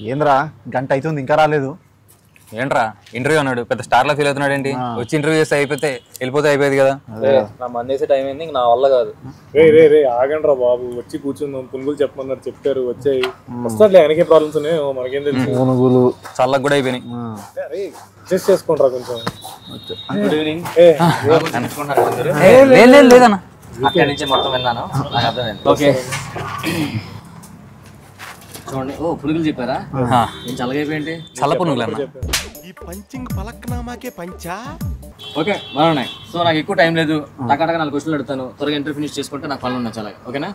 ఏంద్రా గంట అవుతుంది ఇంకా రాలేదు. ఏంట్రా ఇంటర్వ్యూ అన్నాడు, పెద్ద స్టార్ లా ఫీల్ అవుతున్నాడు ఏంటి? వచ్చి ఇంటర్వ్యూ చేస్తే వెళ్ళిపోతే అయిపోయేది కదా. నా మందేసే టైం అయింది, నా వల్ల కాదు. రే ఆగండి రా బాబు, వచ్చి కూర్చుందాం. పునుగులు చెప్పమన్నారు, చెప్పారు, వచ్చాయి. వస్తారులే, ఆయనకే ప్రాబ్లమ్స్ ఉన్నాయో మనకేం తెలుసు. పునుగులు చల్లగా కూడా అయిపోయినాయి. అడ్జస్ట్ చేసుకుంటారా కొంచెం. Good evening. లేదన్నా, అక్కడి నుంచి మొత్తం విన్నాను, నాకు అర్థమైంది. ఓకే చూడండి. ఓ పునుగులు చెప్పారా? నేను చల్లగైపోయింది. చల్ల పునుగులు అన్న. ఓకే బాగున్నాయి. సో నాకు ఎక్కువ టైం లేదు, టకాటగా 4 క్వశ్చన్లు అడుగుతాను, త్వరగా ఇంటర్వ్యూ ఫినిష్ చేసుకుంటే నాకు పనులు ఉన్నాయి చాలా. ఓకేనా?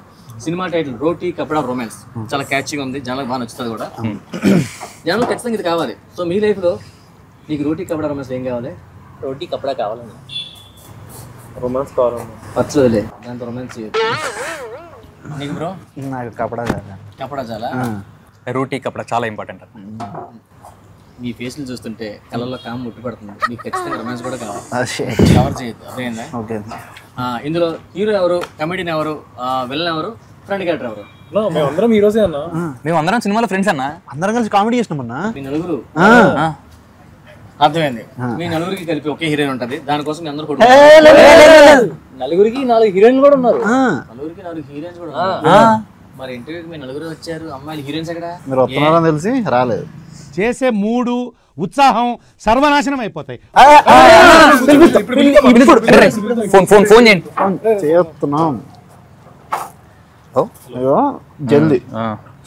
సినిమా టైటిల్ రోటీ కపడా రొమాన్స్, చాలా క్యాచీగా ఉంది, జనాలకు బాగా నచ్చుతుంది కూడా. జనాలకు ఖచ్చితంగా ఇది కావాలి. సో మీ లైఫ్లో నీకు రోటీ కపడా రొమాన్స్ ఏం కావాలి? రోటీ కపడా కావాలండి. రొమాన్స్ కావాలన్నా పచ్చలే దాంతో రొమాన్స్ చేయదు. నీకు బ్రో? నాకు కపడా కపడా చాలా. రోటీ కపడా చాలా ఇంపార్టెంట్. మీ ఫేస్లు చూస్తుంటే కళ్ళల్లో కామ్ ముట్టి పడుతుంది. మీకు ఖచ్చితంగా రొమాన్స్ కూడా కావాలి, కవర్ చేయొద్దు. అదేందా? ఇందులో హీరో ఎవరు, కమెడియన్ ఎవరు, విలన్ ఎవరు, ఫ్రెండ్ క్యారెక్టర్ ఎవరు? మేమందరం ఈ రోజే అన్నా. మేమందరం సినిమాలో ఫ్రెండ్స్ అన్నా, అందరం కలిసి కామెడీ చేసినామన్నా. మీ నలుగురు అర్థమైంది. మీ నలుగురికి కలిపి ఒకే హీరోయిన్ ఉంటది, దానికోసం మీ అందరూ నలుగురికి 4 హీరోయిన్లు కూడా ఉన్నారు. నలుగురికి 4 హీరోయిన్స్ కూడా ఉన్నారు. మరి ఇంటర్వ్యూకి మీ నలుగురు వచ్చారు, అమ్మాయిలు హీరోయిన్స్ ఎక్కడ? మీరు వస్తున్నారని తెలిసి రాలేదు. చేసే మూడు ఉత్సాహం సర్వనాశనం అయిపోతాయి. ఫోన్ చేయండి. చేస్తున్నాం జల్దీ.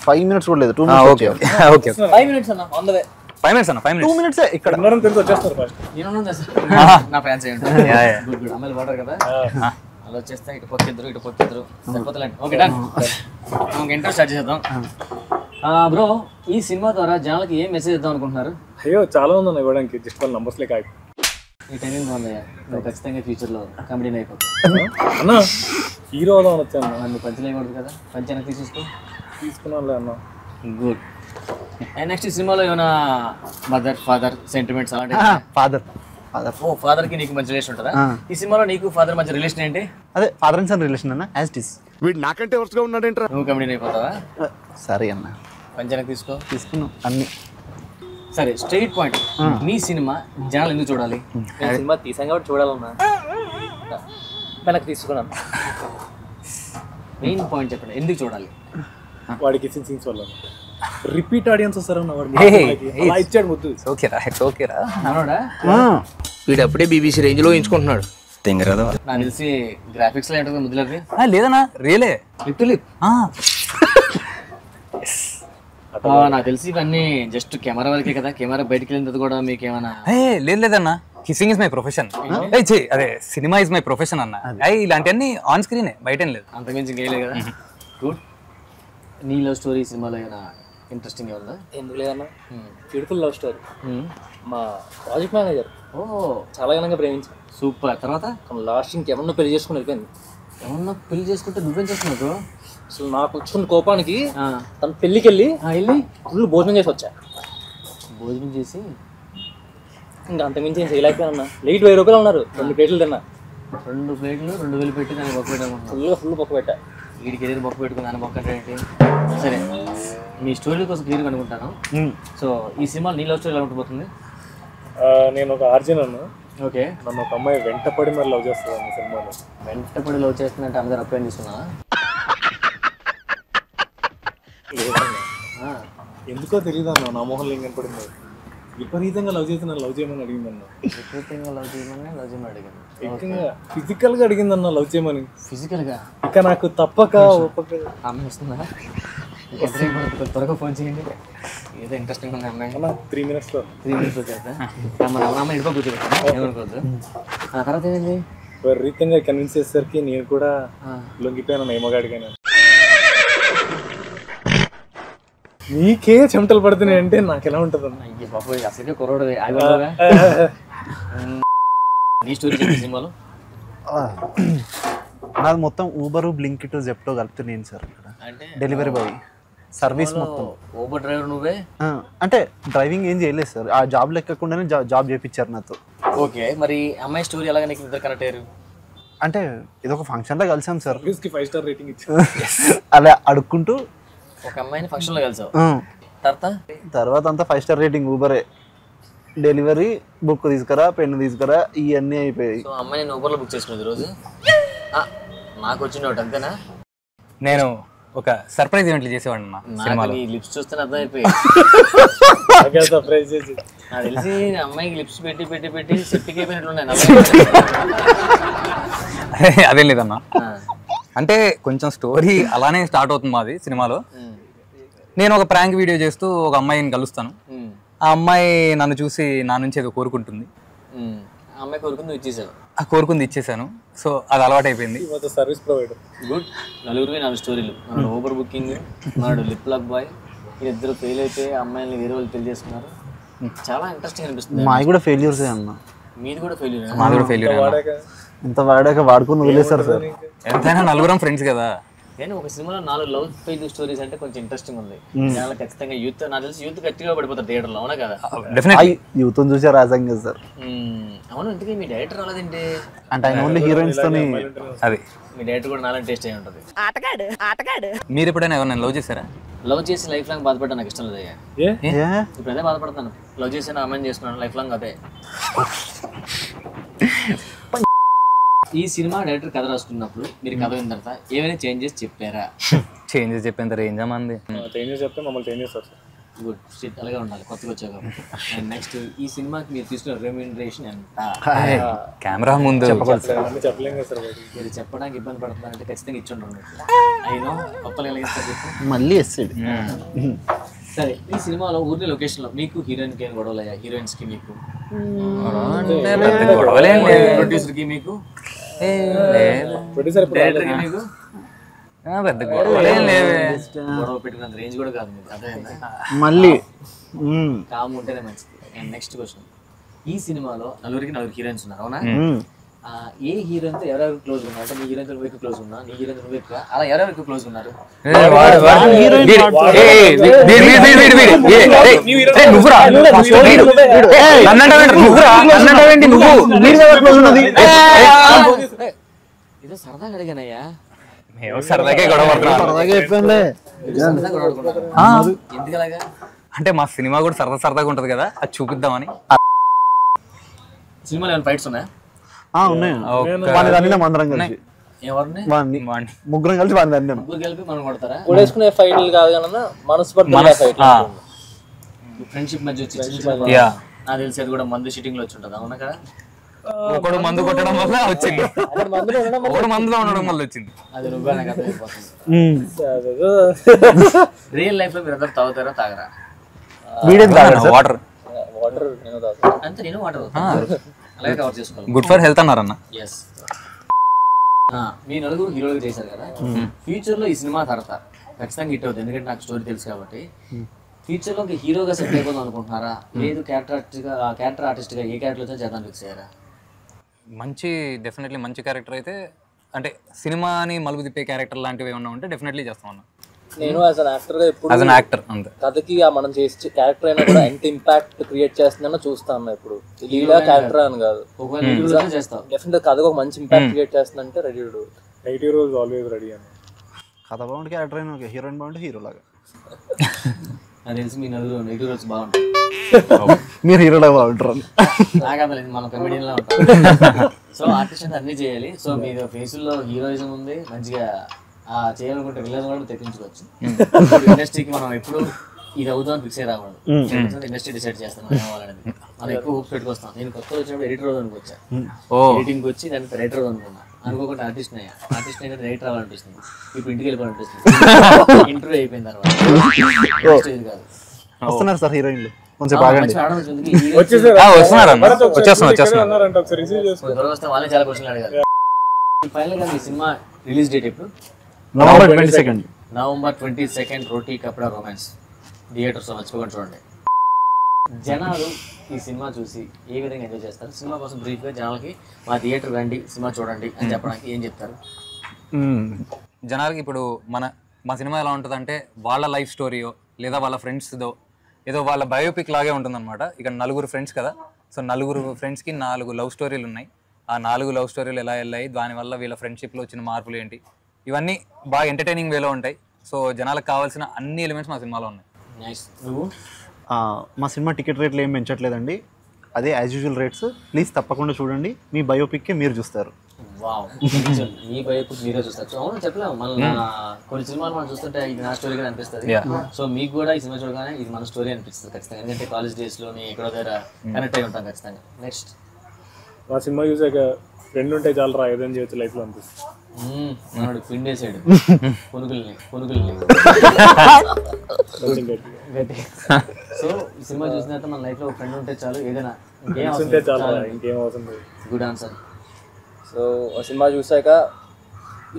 5 minutes కూడా లేదు, 2 minutes. ఓకే ఓకే 5 minutes అన్న, ఆన్ ద వే. 5 minutes అన్న, 5 minutes. 2 minutes ఇక్కడ అందరం తెలిసి వచ్చేస్తారు ఫస్ట్. నా ఫ్యాన్స్ ఏంటి? Good good. అమ్మాయిలు వాడరు కదా, అలా వచ్చేస్తే ఇటు పక్కిద్దరు ఇటు పక్కిద్దరు సరిపోతలేండి. Okay done. మనకి ఇంటర్వ్యూ స్టార్ట్ చేద్దాం. బ్రో, ఈ సినిమా ద్వారా జనాలకి ఏం మెసేజ్ ఇద్దాం అనుకుంటున్నారు? అయ్యో చాలా ఉందన్న ఇవ్వడానికి, జస్ట్ వాళ్ళ నంబర్స్ లేక. ఈ టైమింగ్ బాగుందయ్యా, నువ్వు ఖచ్చితంగా ఫ్యూచర్లో కమెడీని అయిపోతావు. అన్న హీరో అవుదామని వచ్చాను. నన్ను పంచలు అయిపోతుంది కదా, పంచి వెనక్కి తీసుకున్నానులే అన్న. గుడ్. అండ్ నెక్స్ట్ సినిమాలో ఏమైనా మదర్ ఫాదర్ సెంటిమెంట్స్ అలాంటి? ఫాదర్ ఓ, ఫాదర్ కి నీకు మంచి రిలేషన్ ఉంటుందా? ఈ సినిమాలో నీకు ఫాదర్ మధ్య రిలేషన్ ఏంటి? అదే ఫాదర్ అండ్ సన్ రిలేషన్ అన్న, యాజ్ ఇట్ ఈస్. వీడు నాకంటే వరుసగా ఉన్నాడేంట్రా. నువ్వు కమెడీని అయిపోతావా? సరే అన్న, పంచనకు తీసుకున్నాం అన్ని. సరే, స్ట్రైట్ పాయింట్. మీ సినిమా జనాలు ఎందుకు చూడాలి? సినిమా తీసాం కాబట్టి చూడాలన్నా. వెనక్కి తీసుకున్నాను. మెయిన్ పాయింట్ చెప్పండి, ఎందుకు చూడాలి? వాడికి సీన్స్ వల్ల రిపీట్ ఆడియన్స్ వస్తారన్న. వాడు ఇచ్చాడు ముద్దు. ఓకేరా, ఓకేరా. మనోడా వీడు అప్పుడే బీబీసీ రేంజ్ లో ఎంచుకుంటున్నాడు. నాకు తెలిసి గ్రాఫిక్స్ లో ఏంటో ముద్దులది లేదన్నా, రియలే. నాకు తెలిసి ఇవన్నీ జస్ట్ కెమెరా వరకే కదా, కెమెరా బయటకు వెళ్ళినది కూడా మీకు ఏమైనా? లేదన్నా, కిస్సింగ్ ఇస్ మై ప్రొఫెషన్. అదే సినిమా ఇస్ మై ప్రొఫెషన్ అన్న. ఇలాంటివన్నీ ఆన్ స్క్రీనే, బయట లేదు. అంతకుమించి ఇంకేయలేదు కదా. గుడ్. నీ లవ్ స్టోరీ సినిమాలో ఏమైనా ఇంట్రెస్టింగ్ ఉందా? ఎందుకు లేదన్నా, బ్యూటిఫుల్ లవ్ స్టోరీ. మా ప్రాజెక్ట్ మేనేజర్ చాలా ఘనంగా ప్రేమించాను. సూపర్. తర్వాత లాస్ట్ ఇంకెవరినో పెళ్లి చేసుకుని వెళ్ళిపోయింది. ఏమన్నా పెళ్లి చేసుకుంటే నువ్వేం చేస్తున్నావు? అసలు నాకు వచ్చిన కోపానికి తన పెళ్ళికి వెళ్ళి ఫుల్ భోజనం చేసి వచ్చా. భోజనం చేసి ఇంకా అంతకుమించి ఏం చేయలేకపోయానన్నా. లేట్ 1000 రూపాయలు ఉన్నారు, 2 ప్లేట్లు తిన్నా. 2 ప్లేట్లు 2000 పెట్టి దాన్ని బొక్క పెట్టాను. ఫుల్ బొక్క పెట్టా. వీడికి ఏదైనా బొక్క పెట్టుకుని దాన్ని బొక్క ఏంటి? సరే, మీ స్టోరీ కోసం క్లియర్గా అనుకుంటాను. సో ఈ సినిమా నీ లవ్ స్టోరీ ఎలా ఉండిపోతుంది? నేను ఒక ఆర్జన్ అన్న. ఓకే. నన్ను ఒక అమ్మాయి వెంటపడి మరి లవ్ చేస్తుంది సినిమాలో. వెంటపడి లవ్ చేస్తుందంటే అందరూ అప్లై తీసుకున్నా? ఎందుకో తెలియదు అన్న, నా మొహంలో ఏం కనపడింది. విపరీతంగా లవ్ చేసి నన్ను లవ్ చేయమని అడిగిందన్న. విపరీతంగా లవ్ చేయమని అడిగాను. ఏకంగా ఫిజికల్ గా అడిగిందన్న లవ్ చేయమని. ఫిజికల్ గా? ఇక నాకు తప్పక అమ్మాయి వస్తుందా? త్వరగా ఫోన్ చేయండి, ఏదో ఇంట్రెస్టింగ్ ఉంది అమ్మాయి. 3 minutes వచ్చేద్దా? అమ్మాయి ఇంట్లో కూర్చోబెట్టా, ఏమనుకోవద్దు. ఆ తర్వాత ఏమైంది? విపరీతంగా కన్విన్స్ చేసేసరికి నేను కూడా లొంగిపోయాను ఏమగాడిగాను. నీకే చెమటలు పడుతున్నాయి అంటే నాకు ఎలా ఉంటుంది అన్న? అయ్యే బాబు, అసలుకే కుర్రోడు. నీ స్టోరీ చెప్పి సినిమాలో నాది మొత్తం ఊబరు, బ్లింకిట్, జెప్టో కలుపుతున్నాను సార్. అంటే డెలివరీ బాయ్ సర్వీస్ మొత్తం. ఊబర్ డ్రైవర్ నువ్వే? అంటే డ్రైవింగ్ ఏం చేయలేదు సార్, ఆ జాబ్ లెక్కకుండానే జాబ్ చేయించారు నాతో. ఓకే, మరి అమ్మాయి స్టోరీ ఎలాగ నీకు ఇద్దరు కనెక్ట్ అయ్యారు? అంటే ఇదొక ఫంక్షన్లో కలిసాం సార్. 5 star రేటింగ్ ఇచ్చారు. అలా అడుక్కుంటూ ఒక అమ్మాయిని ఫంక్షన్లో కలిసావు. తర్వాత అంతా 5 స్టార్ రేటింగ్ ఊబరే. డెలివరీ, బుక్ తీసుకురా, పెన్ను తీసుకురా, ఇవన్నీ అయిపోయాయి. సో అమ్మాయి నేను ఊబర్లో బుక్ చేసుకున్నది రోజు. నాకు వచ్చింది ఒకటి అంతేనా? నేను ఒక సర్ప్రైజ్ ఈవెంట్లు చేసేవాడిని అన్న సినిమాలో. ఈ లిప్స్ చూస్తే అర్థమైపోయి సర్ప్రైజ్ చేసి నాకు తెలిసి అమ్మాయికి లిప్స్ పెట్టి పెట్టి పెట్టి సెప్టిక్ అయిపోయినట్లున్నాయి. అదేం లేదన్న, అంటే కొంచెం స్టోరీ అలానే స్టార్ట్ అవుతుంది మాది సినిమాలో. నేను ఒక ప్రాంక్ వీడియో చేస్తూ ఒక అమ్మాయిని కలుస్తాను. ఆ అమ్మాయి నన్ను చూసి నా నుంచి ఏదో కోరుకుంటుంది. అమ్మాయి కోరుకుంది ఇచ్చేసాను. ఆ కోరుకుంది ఇచ్చేసాను. సో అది అలవాటు అయిపోయింది. Service provider. గుడ్. నలుగురికి 4 స్టోరీలు. మనడు ఊబర్ బుకింగ్, మనడు లిప్ లాక్ బాయ్, వీళ్ళిద్దరు ఫెయిల్ అయితే అమ్మాయిని వేరే వాళ్ళు పెళ్లి చేసుకున్నారు. చాలా ఇంట్రెస్టింగ్ అనిపిస్తుంది. మావి కూడా ఫెయిల్యూర్స్ అన్న. మీది కూడా ఫెయిల్యూర్? మాది కూడా ఫెయిల్యూర్. ఎంత వాడాక వాడుకుని వదిలేస్తారు సార్. ఎంతైనా నలుగురం ఫ్రెండ్స్ కదా. కానీ ఒక సినిమాలో 4 లవ్ ఫెయిల్యూర్ స్టోరీస్ అంటే కొంచెం ఇంట్రెస్టింగ్ ఉంది. చాలా ఖచ్చితంగా యూత్, నాకు తెలిసి యూత్ గట్టిగా పడిపోతారు థియేటర్లో. అవునా కదా? డెఫినెట్లీ యూత్ చూసే రాజంగా సార్. అవును. ఇంతకీ మీ డైరెక్టర్ రాలేదంటే? అంటే ఆయన ఓన్లీ హీరోయిన్స్ తోని. అది మీ డైరెక్టర్ కూడా నాలా టేస్ట్ అయి ఉంటుంది. మీరు ఎప్పుడైనా ఎవరైనా లవ్ చేశారా? లవ్ చేసి లైఫ్ లాంగ్ బాధపడ్డా నాకు ఇష్టం లేదు. ఇప్పుడు అదే బాధపడతాను. లవ్ చేసి నా అమ్మాయిని చేసుకున్నాను, లైఫ్ లాంగ్ అదే. ఈ సినిమా డైరెక్టర్ కథ రాసుకున్నప్పుడు మీరు కథ విన్న తర్వాత ఏమైనా చేంజెస్ చెప్పారా? చేంజెస్ చెప్పేంత రేంజ్ మంది. చేంజెస్ చెప్తే మమ్మల్ని చేంజ్ చేస్తారు సార్. Good shit. అలాగే ఉండాలి కొత్తగా వచ్చాక. అండ్ నెక్స్ట్, ఈ సినిమాకి మీరు తీసుకున్న రెమ్యూనరేషన్ ఎంత? కెమెరా ముందు అన్నీ చెప్పలేం కదా సార్. మీరు చెప్పడానికి ఇబ్బంది పడుతున్నారంటే ఖచ్చితంగా ఇచ్చి ఉంటారు. అయినా కొత్తలు ఎలాగిస్తారు చెప్పు. మళ్ళీ ఎస్సైడ్. సరే, ఈ సినిమాలో ఊర్లో లొకేషన్లో మీకు హీరోయిన్కి ఏం గొడవలు అయ్యా? హీరోయిన్స్కి మీకు, ప్రొడ్యూసర్కి మీకు, ప్రొడ్యూసర్ డైరెక్టర్కి మీకు పెద్ద గొడవలేం లేవే. గొడవ పెట్టుకున్నంత రేంజ్ కూడా కాదు మీకు. అదే మళ్ళీ కామ్ ఉంటేనే మంచిది. అండ్ నెక్స్ట్ క్వశ్చన్, ఈ సినిమాలో నలుగురికి 4 హీరోయిన్స్ ఉన్నారు. అవునా? ఏ హీరోయిన్తో ఎవరెవరు క్లోజ్ ఉన్నారు? అంటే మీ హీరోయిన్తో నువ్వు ఎక్కువ క్లోజ్ ఉన్నా, నీ హీరోయిన్ నువ్వు ఎక్కువ, అలా ఎవరెవరు ఎక్కువ క్లోజ్ ఉన్నారు? ఇదో సరదాగా అడిగానయ్యా. సరదాగా గొడవ ఎందుకు అలాగా? అంటే మా సినిమా కూడా సరదాగా ఉంటది కదా, అది చూపిద్దామని. సినిమాలో ఏమైనా ఫైట్స్ ఉన్నాయా? ఉన్నాయి. అందరం కలిసి ఎవరిని? ముగ్గురం కలిసి వాడిని అన్నాం. ముగ్గురు కలిపి మనం కొడతారా? కొడేసుకునే ఫైట్లు కాదు కన్నా మనస్పర్ధ ఫైట్. ఫ్రెండ్షిప్ మధ్య వచ్చి నాకు తెలిసి అది కూడా మందు షీటింగ్ లో వచ్చి ఉంటుంది. అవునా కదా? ఒకడు మందు కొట్టడం వల్ల వచ్చింది, ఒకడు మందులో ఉండడం వల్ల వచ్చింది. అది నువ్వే నాకు అర్థమైపోతుంది. రియల్ లైఫ్ లో మీరు అందరూ తాగుతారా తాగరా? వాటర్ అంతే. నేను వాటర్ అలాగే కవర్ చేసుకోవాలి. గుడ్ ఫర్ హెల్త్ అన్నారన్న. ఎస్. మీ నలుగురు హీరోలు చేశారు కదా, ఫ్యూచర్ లో ఈ సినిమా తర్వాత ఖచ్చితంగా హిట్ అవుతుంది. ఎందుకంటే నాకు స్టోరీ తెలుసు కాబట్టి. ఫ్యూచర్ లో హీరోగా సెట్ అయిపోదాం అనుకుంటున్నారా? లేదు క్యారెక్టర్ ఆర్టిస్ట్ గా ఏ క్యారెక్టర్ వచ్చా చేద్దాం ఫిక్స్ అయ్యారా? డెఫినెట్లీ మంచి క్యారెక్టర్ అయితే, అంటే సినిమాని మలుపు తిప్పే క్యారెక్టర్ లాంటివి ఏమన్నా ఉంటే డెఫినెట్లీ చేస్తాం అన్న. నేను యాజ్ అన్ యాక్టర్ గా ఎప్పుడు అంతే కథకి మనం చేసే క్యారెక్టర్ అయినా కూడా ఎంత ఇంపాక్ట్ క్రియేట్ చేస్తుందన్నా చూస్తాను. ఇప్పుడు లీడా క్యారెక్టర్ అని కాదు, డెఫినెట్ కథకు ఒక మంచి ఇంపాక్ట్ క్రియేట్ చేస్తుందంటే ready to do. Negative roles always ready అని. కథ బాగుంటే క్యారెక్టర్ అయినా ఓకే, హీరోయిన్ బాగుంటే హీరో లాగా. నాకు తెలిసి మీ నలుగురు నెగిటివ్ రోల్స్ బాగుంటాయి. మీరు హీరోలా బాగుంటారు. నాకు అర్థలేదు, మనం కమెడియన్ లా ఉంటాం. సో ఆర్టిస్ట్ అంటే అన్ని చేయాలి. సో మీరు ఫేసుల్లో హీరోయిజం ఉంది, మంచిగా చేయాలనుకుంటే విలన్ కూడా తెప్పించుకోవచ్చు. ఇండస్ట్రీకి మనం ఎప్పుడు ఇది అవుతామని ఫిక్స్ అయ్యి రాకూడదు. ఇండస్ట్రీ డిసైడ్ చేస్తాం అనేది. మనం ఎక్కువ హోప్స్ పెట్టుకొస్తాం. నేను కొత్త వచ్చినప్పుడు ఎడిటర్ రోజు అనుకోవచ్చా, ఎడిటింగ్ వచ్చి దానికి రైటర్ అనుకున్నా, అనుకోకుండా ఆర్టిస్ట్ అయ్యా. ఆర్టిస్ట్ అయితే రైటర్ అవ్వాలనిపిస్తుంది. ఇప్పుడు ఇంటికి వెళ్ళిపోవాలనిపిస్తుంది. ఇంటర్వ్యూ అయిపోయిన తర్వాత ఇది కాదు. వస్తున్నారు సార్ హీరోయిన్లు, కొంచెం మంచి బాగండి. ఆడడం ఉంది. వస్తే వాళ్ళే చాలా క్వశ్చన్లు అడిగారు. ఫైనల్ గా మీ సినిమా రిలీజ్ డేట్ ఎప్పుడు? November 22. November 22 Roti Kapada romance theatres మర్చిపోకుండా చూడండి. జనాలు ఈ సినిమా చూసి ఏ విధంగా ఎంజాయ్ చేస్తారు? సినిమా కోసం బ్రీఫ్గా జనాలకి మా థియేటర్ రండి, సినిమా చూడండి అని చెప్పడానికి ఏం చెప్తారు? జనాలకి ఇప్పుడు మా సినిమా ఎలా ఉంటుందంటే వాళ్ళ లైఫ్ స్టోరీయో లేదా వాళ్ళ ఫ్రెండ్స్దో ఏదో వాళ్ళ బయోపిక్ లాగే ఉంటుందన్నమాట. ఇక 4 ఫ్రెండ్స్ కదా, సో 4 ఫ్రెండ్స్కి 4 లవ్ స్టోరీలు ఉన్నాయి. ఆ 4 లవ్ స్టోరీలు ఎలా వెళ్ళాయి, దానివల్ల వీళ్ళ ఫ్రెండ్షిప్లో వచ్చిన మార్పులు ఏంటి, ఇవన్నీ బాగా ఎంటర్టైనింగ్ వేలో ఉంటాయి. సో జనాలకు కావాల్సిన అన్ని ఎలిమెంట్స్ మా సినిమాలో ఉన్నాయి. నైస్. నువ్వు? మా సినిమా టికెట్ రేట్లు ఏం పెంచట్లేదండి, అదే యాజ్ యూజువల్ రేట్స్. ప్లీజ్ తప్పకుండా చూడండి, మీ బయోపిక్కే మీరు చూస్తారు. వావ్, మీ బయోపిక్ మీరే చూస్తారు. అవును చెప్పలేము, మళ్ళీ కొన్ని సినిమాలు మనం చూస్తుంటే ఇది నా స్టోరీగా అనిపిస్తుంది. సో మీకు కూడా ఈ సినిమా చూడగానే ఇది మన స్టోరీ అనిపిస్తుంది ఖచ్చితంగా, ఎందుకంటే కాలేజ్ డేస్లోని ఎక్కడో దగ్గర కనెక్ట్ అయి ఉంటాం ఖచ్చితంగా. నెక్స్ట్, మా సినిమా చూసాక ఫ్రెండ్ ఉంటే చాలా రా ఏదైనా చేయొచ్చు లైఫ్లో అనిపిస్తుంది. మనోడు పిండేసాడు పునుగుల్ని. సో ఈ సినిమా చూసిన తర్వాత మన లైఫ్లో ఒక ఫ్రెండ్ ఉంటే చాలు, ఏదైనా ఉంటే చాలా ఇంకేం అవసరం లేదు. Good answer. సో సినిమా చూసాక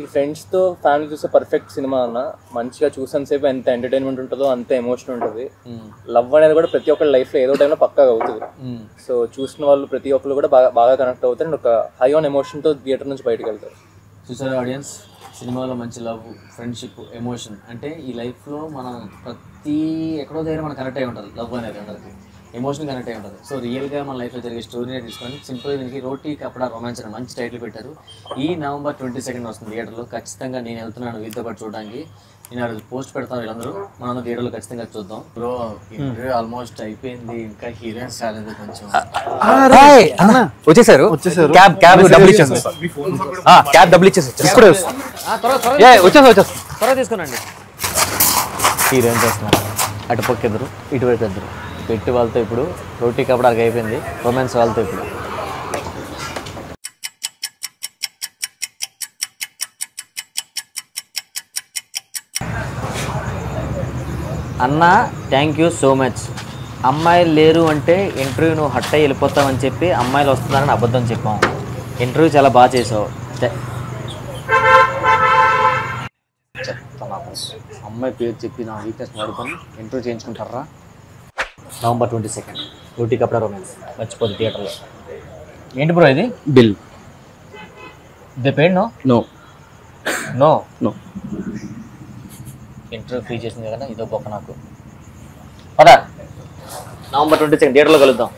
ఈ ఫ్రెండ్స్తో ఫ్యామిలీ చూస్తే పర్ఫెక్ట్ సినిమా అన్న. మంచిగా చూసాను ఎంత ఎంటర్టైన్మెంట్ ఉంటుందో అంతే ఎమోషన్ ఉంటుంది. లవ్ అనేది కూడా ప్రతి ఒక్కరి లైఫ్లో ఏదో టైంలో పక్కాగా అవుతుంది. సో చూసిన వాళ్ళు ప్రతి ఒక్కరు కూడా బాగా కనెక్ట్ అవుతారు అండ్ ఒక హై ఆన్ ఎమోషన్తో థియేటర్ నుంచి బయటకు వెళ్తారు. చూసారా ఆడియన్స్, సినిమాలో మంచి లవ్, ఫ్రెండ్షిప్, ఎమోషన్ అంటే ఈ లైఫ్లో మనం ప్రతి ఎక్కడో దగ్గర మనం కనెక్ట్ అయి ఉంటుంది. లవ్ అనేది అందరికి ఎమోషన్ కనెక్ట్ అయి ఉంటుంది. సో రియల్గా మన లైఫ్లో జరిగే స్టోరీనే తీసుకొని సింపుల్గా దీనికి రోటీ కపడా రొమాన్స్ అని మంచి టైటిల్ పెట్టారు. ఈ November 22 వస్తుంది థియేటర్లో. ఖచ్చితంగా నేను వెళ్తున్నాను వీళ్ళతో పాటు చూడడానికి. నేను ఆ రోజు పోస్ట్ పెడతాను, వీళ్ళందరూ మనం థియేటర్లో ఖచ్చితంగా చూద్దాం. బ్రో ఇంటర్వ్యూ ఆల్మోస్ట్ అయిపోయింది, ఇంకా హీరోయిన్స్ రాలేదు కొంచెం. వచ్చేసారు. క్యాబ్ డబ్బులు ఇచ్చేసి క్యాబ్ డబ్బులు ఇచ్చేసి ఇప్పుడే త్వరగా తీసుకున్నాండి. హీరోయిన్స్ వస్తున్నారు, అటుపక్క ఎదురు ఇటువైపు ఎదురు. పెట్టి వాళ్ళతో ఇప్పుడు రోటీ కపడానికి అయిపోయింది, రొమాన్స్ వాళ్ళతో ఇప్పుడు. అన్న థ్యాంక్ యూ సో మచ్. అమ్మాయిలు లేరు అంటే ఇంటర్వ్యూ నువ్వు హట్ అయ్యి వెళ్ళిపోతావని చెప్పి అమ్మాయిలు వస్తున్నారని అబద్ధం చెప్పాము. ఇంటర్వ్యూ చాలా బాగా చేసావు. అమ్మాయి పేరు చెప్పి నా వీక్నెస్ వాడుకొని ఇంటర్వ్యూ చేయించుకుంటారా? November 22 రోటీ కపడా రొమాన్స్ మర్చిపోదు థియేటర్లో. ఏంటి బ్రో ఇది? Bill they paid no no no no. Interview free చేసింది కదా, ఇదో బొక్క నాకు. పదా November 22 థియేటర్లో కలుద్దాం.